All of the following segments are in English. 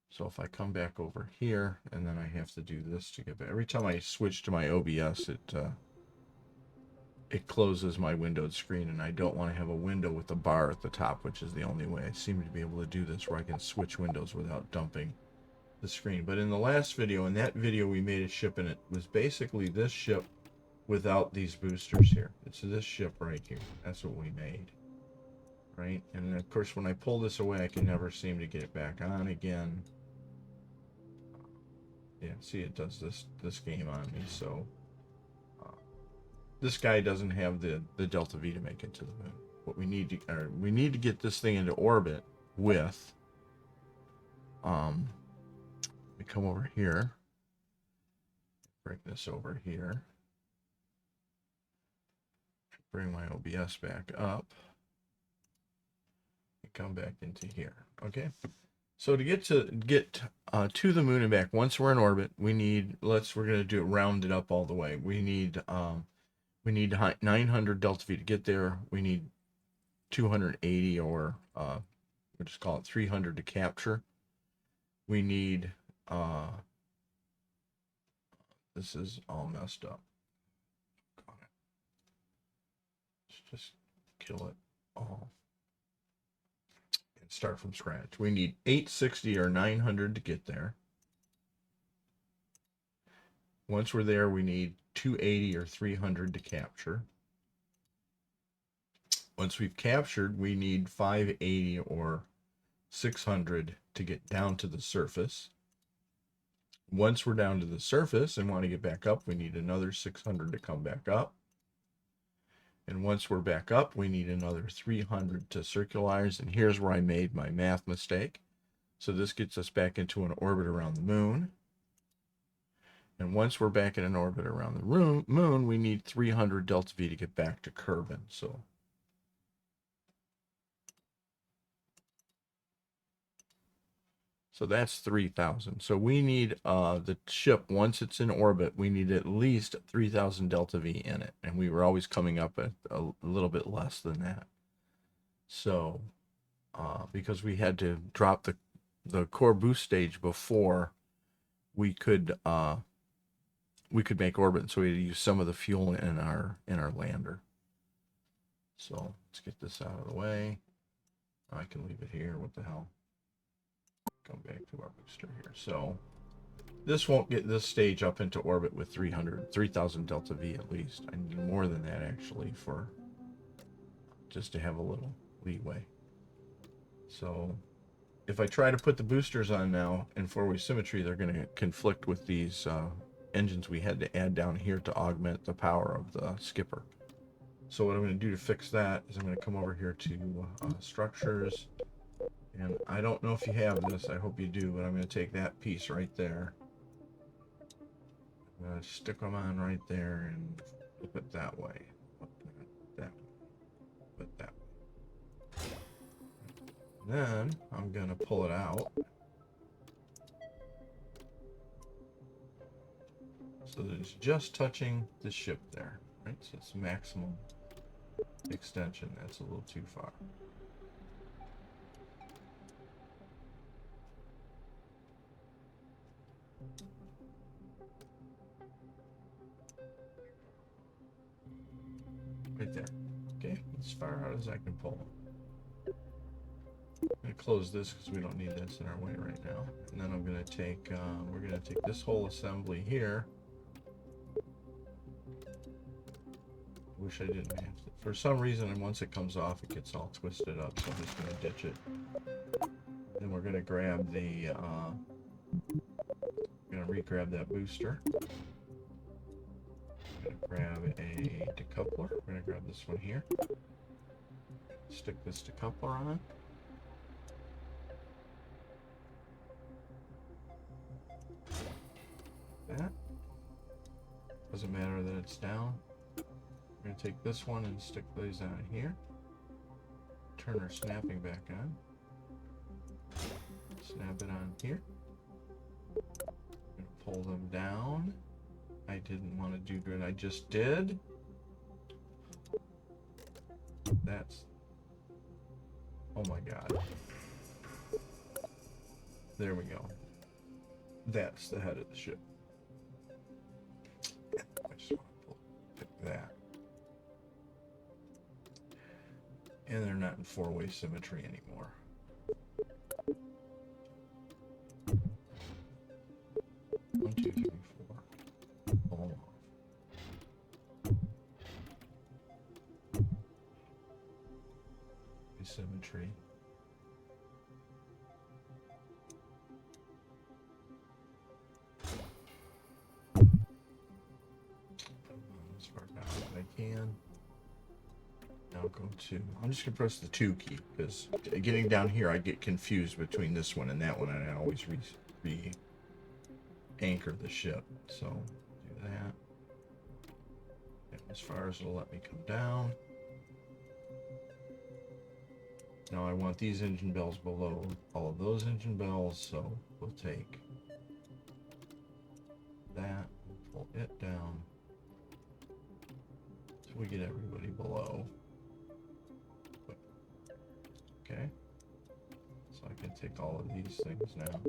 So if I come back over here, and then I have to do this to get back. Every time I switch to my OBS, it closes my windowed screen, and I don't want to have a window with a bar at the top, which is the only way I seem to be able to do this, where I can switch windows without dumping the screen. But in the last video, in that video, we made a ship, and it was basically this ship without these boosters here. It's this ship right here. That's what we made. Right? And of course, when I pull this away, I can never seem to get it back on again. Yeah, see, it does this game on me. So this guy doesn't have the delta V to make it to the moon. What we need to get this thing into orbit with. We come over here, bring this over here, bring my OBS back up, and come back into here. Okay. So to get to the moon and back, once we're in orbit, we need, we're going to do it rounded up all the way. We need 900 delta V to get there. We need 280, or we'll just call it 300 to capture. We need this is all messed up. Let's just kill it all and start from scratch. We need 860 or 900 to get there. Once we're there, we need 280 or 300 to capture. Once we've captured, we need 580 or 600 to get down to the surface. Once we're down to the surface and want to get back up, we need another 600 to come back up. And once we're back up, we need another 300 to circularize. And here's where I made my math mistake. So this gets us back into an orbit around the moon. And once we're back in an orbit around the moon, we need 300 delta V to get back to Kerbin. So that's 3,000. So we need the ship, once it's in orbit, we need at least 3,000 delta V in it. And we were always coming up at a little bit less than that. So because we had to drop the core boost stage before we could make orbit, so we had to use some of the fuel in our lander. So let's get this out of the way. I can leave it here. What the hell? Come back to our booster here. So this won't get this stage up into orbit with 3,000 delta V at least. I need more than that actually, for just to have a little leeway. So if I try to put the boosters on now in four-way symmetry, they're going to conflict with these engines we had to add down here to augment the power of the skipper. So what I'm going to do to fix that is I'm going to come over here to structures. And I don't know if you have this, I hope you do, but I'm going to take that piece right there. I'm going to stick them on right there and flip it that way. That way. Flip that way. And then I'm going to pull it out. So that it's just touching the ship there, right? So it's maximum extension. That's a little too far. Right there. Okay, as far out as I can pull them. I'm going to close this because we don't need this in our way right now. And then I'm going to take, we're going to take this whole assembly here. Wish I didn't have to. For some reason, once it comes off, it gets all twisted up, so I'm just going to ditch it. Then we're going to grab the, going to re-grab that booster. I'm going to grab a decoupler. We're going to grab this one here. Stick this decoupler on. That. Doesn't matter that it's down. We're going to take this one and stick these on here. Turn our snapping back on. Snap it on here. I'm going to pull them down. I didn't want to do good. I just did. That's... Oh my god. There we go. That's the head of the ship. I just want to pick that. And they're not in four-way symmetry anymore. One, two, three, four. Pull them off. Symmetry. As far back as I can. Now go to, I'm just going to press the 2 key because getting down here I get confused between this one and that one, and I always re-anchor the ship. So do that. And as far as it'll let me come down. Now I want these engine bells below all of those engine bells, so we'll take that, pull it down, so we get everybody below. Okay, so I can take all of these things now.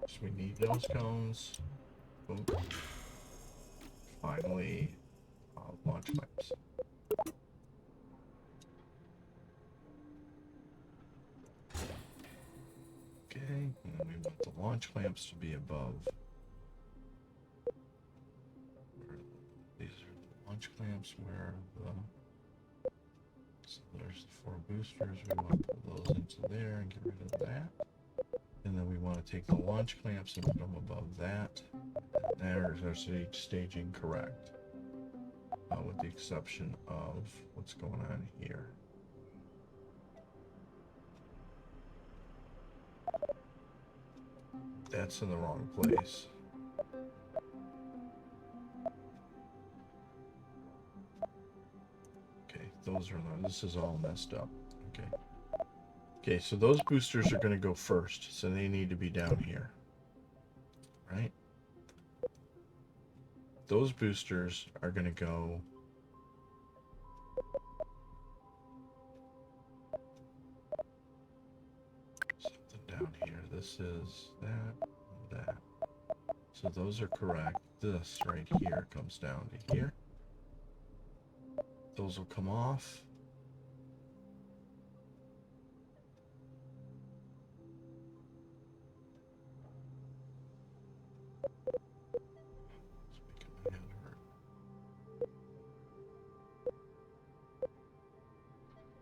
So we need those cones. Boom. Finally, launch clamps. Okay, and then we want the launch clamps to be above. These are the launch clamps where the, so there's the 4 boosters. We want to pull those into there and get rid of that. And then we want to take the launch clamps and put them above that. And there's our staging correct. With the exception of what's going on here. That's in the wrong place. Okay, those are this is all messed up. Okay. Okay, so those boosters are going to go first, so they need to be down here. Right? Those boosters are going to go something down here. This is that and that. So those are correct. This right here comes down to here. Those will come off.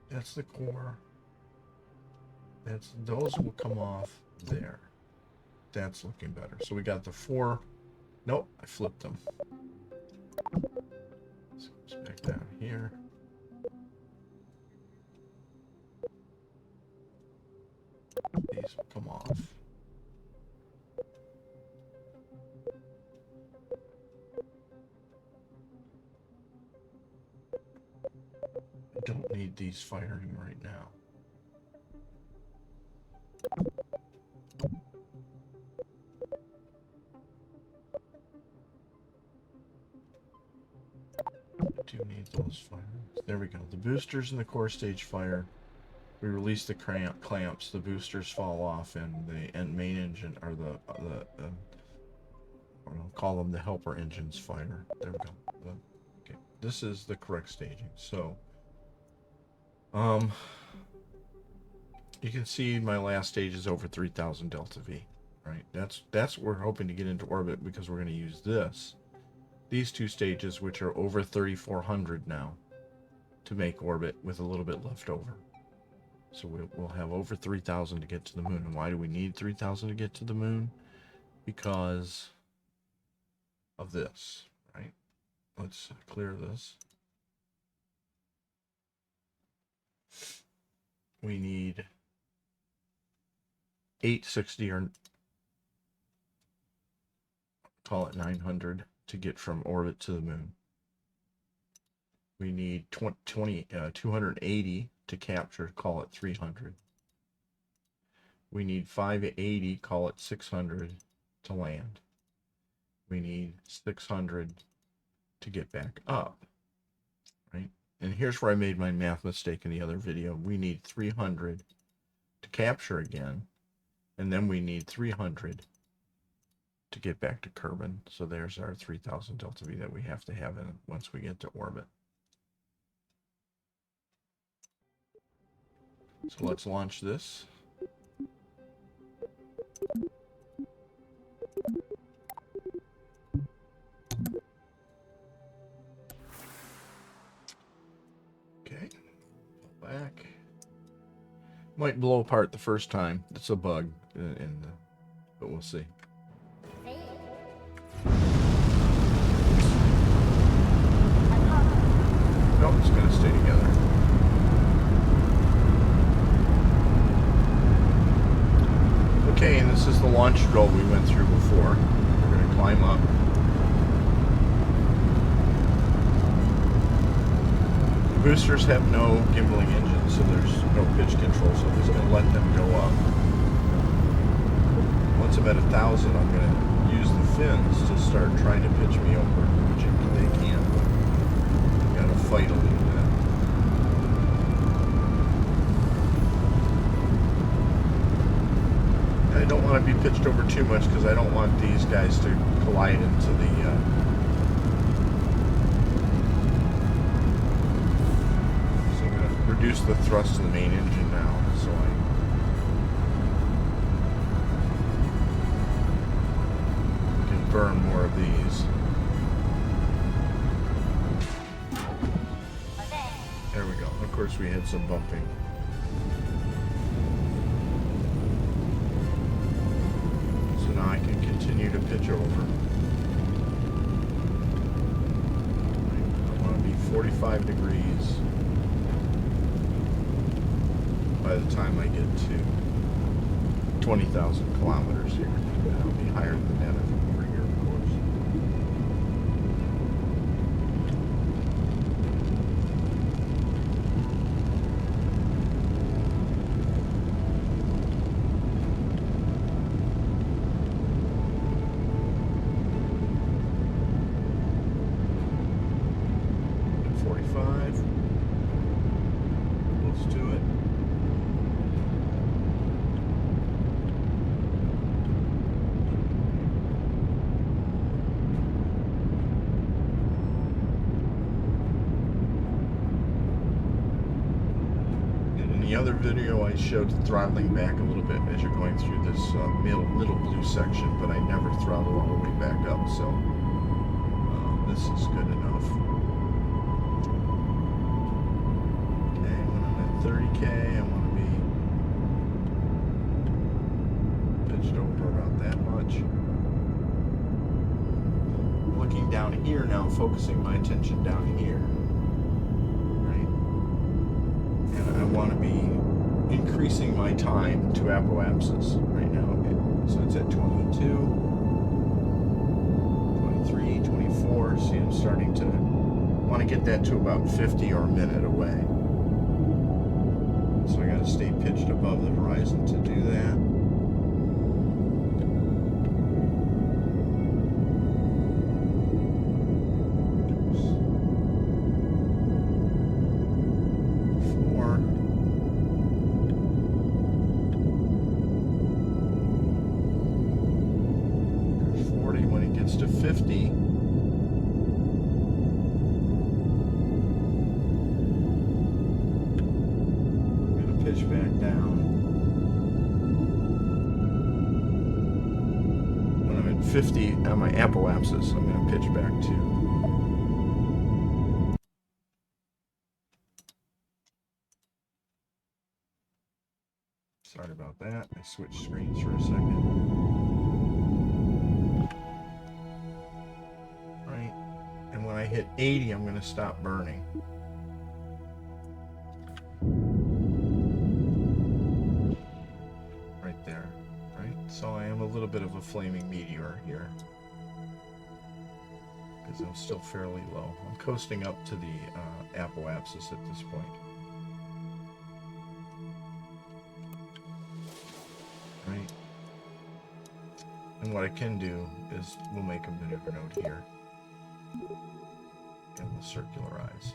That's the core. Those will come off there. That's looking better. So we got the 4. Nope, I flipped them. So it's back down here. These will come off. I don't need these firing right now. I do need those fires. There we go. The boosters in the core stage fire. We release the clamps. The boosters fall off, and the main engine, or I'll call them the helper engines, fire. There we go. Okay, this is the correct staging. So, you can see my last stage is over 3,000 delta V, right? That's what we're hoping to get into orbit, because we're going to use these 2 stages, which are over 3,400 now, to make orbit with a little bit left over. So we'll have over 3,000 to get to the moon. And why do we need 3,000 to get to the moon? Because of this, right? Let's clear this. We need 860, or call it 900, to get from orbit to the moon. We need 280 to capture, call it 300. We need 580, call it 600 to land. We need 600 to get back up, right? And here's where I made my math mistake in the other video. We need 300 to capture again, and then we need 300 to get back to Kerbin. So there's our 3000 delta V that we have to have in once we get to orbit. So let's launch this. Okay, pull back. Might blow apart the first time. It's a bug, but we'll see. Nope, it's going to stay together. Okay, and this is the launch drill we went through before. We're going to climb up. The boosters have no gimbaling engine, so there's no pitch control, so I'm just going to let them go up. Once I'm at 1,000, I'm going to use the fins to start trying to pitch me over, which they can, but you got to fight a little bit. I don't want to be pitched over too much because I don't want these guys to collide into the so I'm going to reduce the thrust of the main engine now, so I can burn more of these. There we go. Of course we had some bumping. Now I can continue to pitch over. I want to be 45 degrees by the time I get to 20,000 kilometers here. That'll be higher than that if I'm over here, of course. Let's do it. In the other video, I showed throttling back a little bit as you're going through this middle blue section, but I never throttle all the way back up, so this is good enough. 30K, I want to be pitched over about that much. Looking down here now, focusing my attention down here, right? And I want to be increasing my time to apoapsis right now. Okay. So it's at 22, 23, 24. See, I'm starting to want to get that to about 50 or a minute away. So I got to stay pitched above the horizon to do that. Four. 40. When it gets to 50, pitch back down. When I'm at 50 on my apoapsis, I'm going to pitch back too. Sorry about that. I switched screens for a second. Right. And when I hit 80, I'm going to stop burning. There, right? So I am a little bit of a flaming meteor here because I'm still fairly low. I'm coasting up to the apoapsis at this point. And what I can do is we'll make a maneuver node here. And we'll circularize.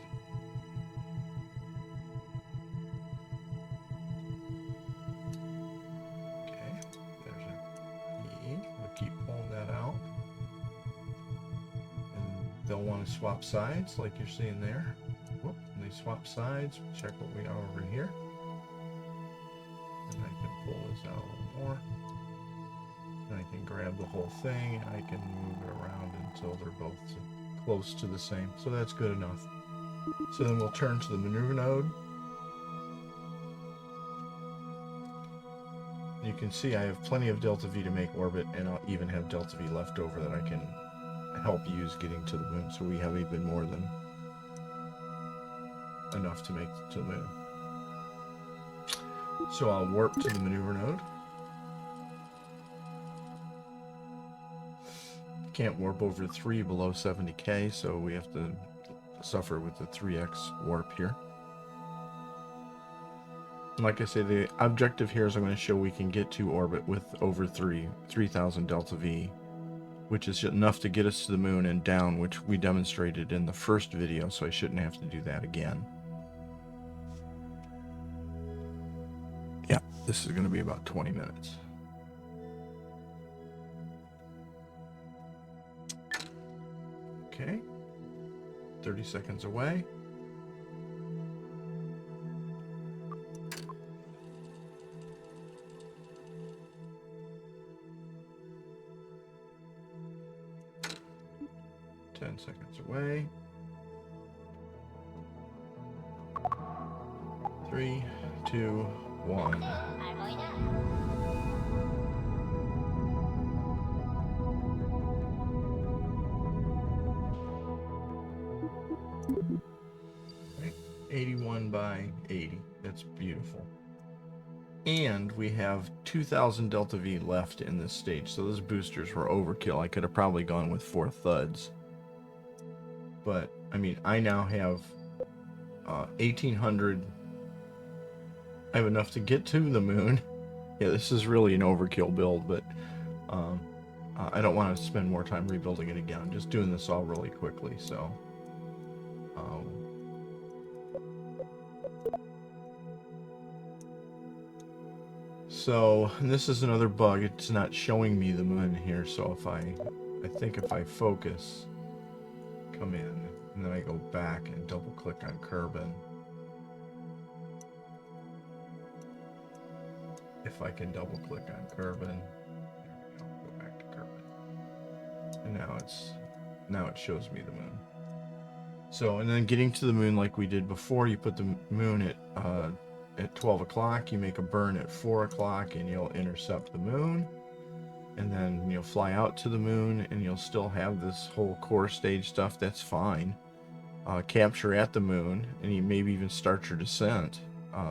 Okay, there's a E. We'll keep pulling that out. And they'll want to swap sides like you're seeing there. Whoop, and they swap sides. Check what we are over here. And I can pull this out a little more. And I can grab the whole thing and I can move it around until they're both close to the same. So that's good enough. So then we'll turn to the maneuver node. You can see I have plenty of delta V to make orbit, and I'll even have delta V left over that I can help use getting to the moon. So we have even more than enough to make it to the moon. So I'll warp to the maneuver node. Can't warp over 3 below 70K, so we have to suffer with the 3x warp here. Like I say, the objective here is I'm going to show we can get to orbit with over 3,000 delta V, which is enough to get us to the moon and down, which we demonstrated in the first video, so I shouldn't have to do that again. Yeah, this is going to be about 20 minutes. Okay, 30 seconds away. Seconds away. 3, 2, 1. Right. 81 by 80. That's beautiful. And we have 2,000 delta V left in this stage, so those boosters were overkill. I could have probably gone with 4 thuds. But, I mean, I now have 1,800. I have enough to get to the moon. Yeah, this is really an overkill build, but I don't want to spend more time rebuilding it again. I'm just doing this all really quickly, so... and this is another bug. It's not showing me the moon here, so if I think if I focus... come in, and then I go back and double click on Kerbin. If I can double click on Kerbin, there we go, go back to Kerbin. And now it shows me the moon. So, and then getting to the moon like we did before, you put the moon at 12 o'clock, you make a burn at 4 o'clock, and you'll intercept the moon. And then you'll fly out to the moon, and you'll still have this whole core stage stuff. That's fine. Capture at the moon, and you maybe even start your descent.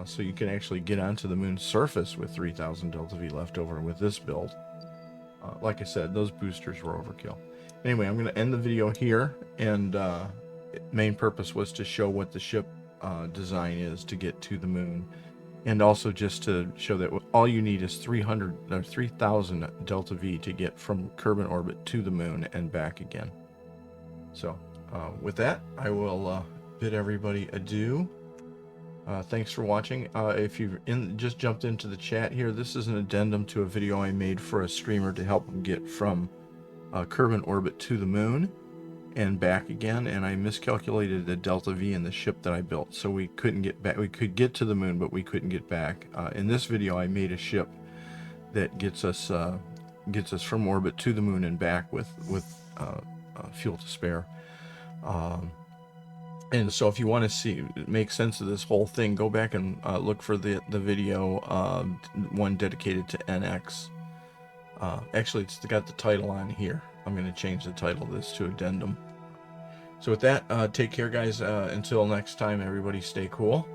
So you can actually get onto the moon's surface with 3,000 delta V left over with this build. Like I said, those boosters were overkill. Anyway, I'm going to end the video here, and main purpose was to show what the ship design is to get to the moon. And also just to show that all you need is 3,000 delta V to get from Kerbin orbit to the moon and back again. So with that, I will bid everybody adieu. Thanks for watching. If you've just jumped into the chat here, this is an addendum to a video I made for a streamer to help him get from Kerbin orbit to the moon and back again, and I miscalculated the delta V in the ship that I built, so we couldn't get back. We could get to the moon, but we couldn't get back. In this video, I made a ship that gets us from orbit to the moon and back with fuel to spare. And so if you want to make sense of this whole thing, go back and look for the video, one dedicated to NX. Actually, it's got the title on here. I'm going to change the title of this to addendum. So with that, take care, guys. Until next time, everybody stay cool.